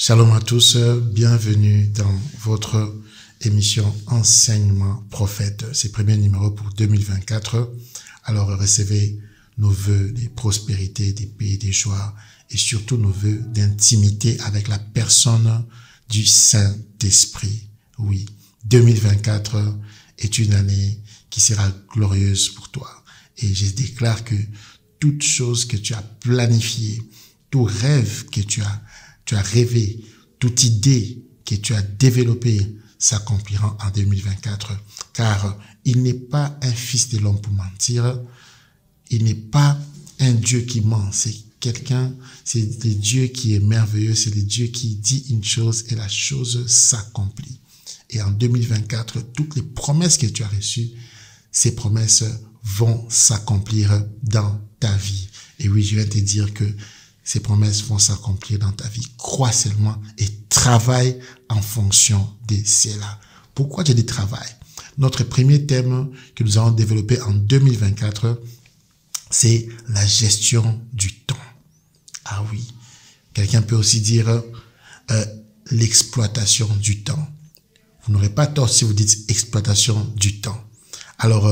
Shalom à tous, bienvenue dans votre émission Enseignement Prophète. C'est le premier numéro pour 2024. Alors recevez nos vœux de prospérité, de paix, de joie et surtout nos vœux d'intimité avec la personne du Saint-Esprit. Oui, 2024 est une année qui sera glorieuse pour toi. Et je déclare que toute chose que tu as planifiée, tout rêve que tu as rêvé, toute idée que tu as développée s'accomplira en 2024. Car il n'est pas un fils de l'homme pour mentir. Il n'est pas un Dieu qui ment. C'est le Dieu qui est merveilleux. C'est le Dieu qui dit une chose et la chose s'accomplit. Et en 2024, toutes les promesses que tu as reçues, ces promesses vont s'accomplir dans ta vie. Et oui, je viens te dire que ces promesses vont s'accomplir dans ta vie. Crois seulement et travaille en fonction de cela. Pourquoi je dis travail? Notre premier thème que nous allons développer en 2024, c'est la gestion du temps. Ah oui, quelqu'un peut aussi dire l'exploitation du temps. Vous n'aurez pas tort si vous dites exploitation du temps. Alors,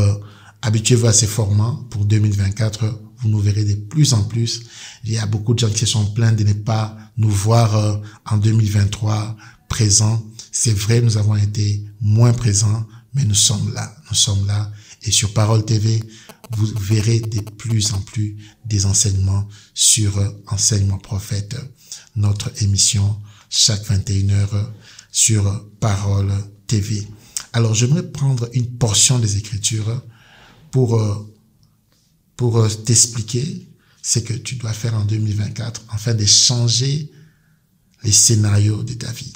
habituez-vous à ces formats pour 2024. Vous nous verrez de plus en plus. Il y a beaucoup de gens qui se sont plaints de ne pas nous voir en 2023 présents. C'est vrai, nous avons été moins présents, mais nous sommes là. Nous sommes là. Et sur Parole TV, vous verrez de plus en plus des enseignements sur Enseignement Prophète, notre émission chaque 21h sur Parole TV. Alors, j'aimerais prendre une portion des Écritures pour t'expliquer ce que tu dois faire en 2024 afin de changer les scénarios de ta vie.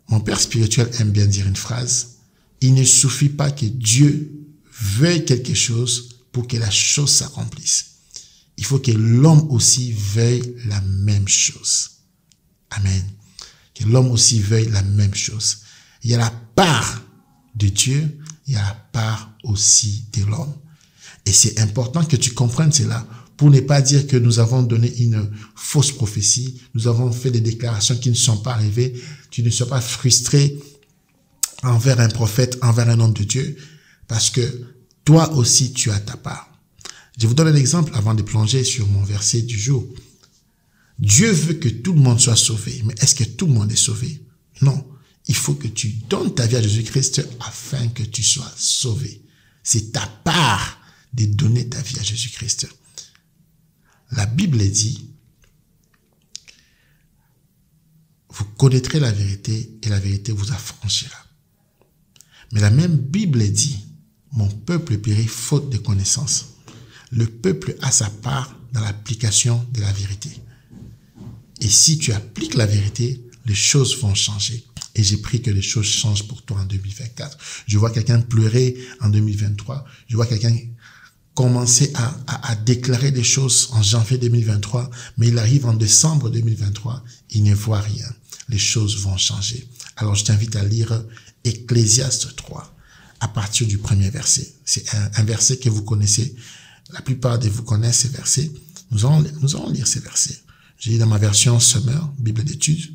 Mon père spirituel aime bien dire une phrase. Il ne suffit pas que Dieu veuille quelque chose pour que la chose s'accomplisse. Il faut que l'homme aussi veuille la même chose. Amen. Que l'homme aussi veuille la même chose. Il y a la part de Dieu, il y a la part aussi de l'homme. Et c'est important que tu comprennes cela pour ne pas dire que nous avons donné une fausse prophétie, nous avons fait des déclarations qui ne sont pas arrivées, tu ne sois pas frustré envers un prophète, envers un homme de Dieu, parce que toi aussi tu as ta part. Je vous donne un exemple avant de plonger sur mon verset du jour. Dieu veut que tout le monde soit sauvé, mais est-ce que tout le monde est sauvé? Non. Il faut que tu donnes ta vie à Jésus-Christ afin que tu sois sauvé. C'est ta part de donner ta vie à Jésus-Christ. La Bible dit, vous connaîtrez la vérité et la vérité vous affranchira. Mais la même Bible dit, mon peuple périt faute de connaissance. Le peuple a sa part dans l'application de la vérité. Et si tu appliques la vérité, les choses vont changer. Et j'ai pris que les choses changent pour toi en 2024. Je vois quelqu'un pleurer en 2023. Je vois quelqu'un commencer à déclarer des choses en janvier 2023, mais il arrive en décembre 2023, il ne voit rien. Les choses vont changer. Alors, je t'invite à lire Ecclésiaste 3, à partir du premier verset. C'est un verset que vous connaissez. La plupart de vous connaissent ces versets. Nous allons lire ces versets. J'ai dit dans ma version Summer, Bible d'études.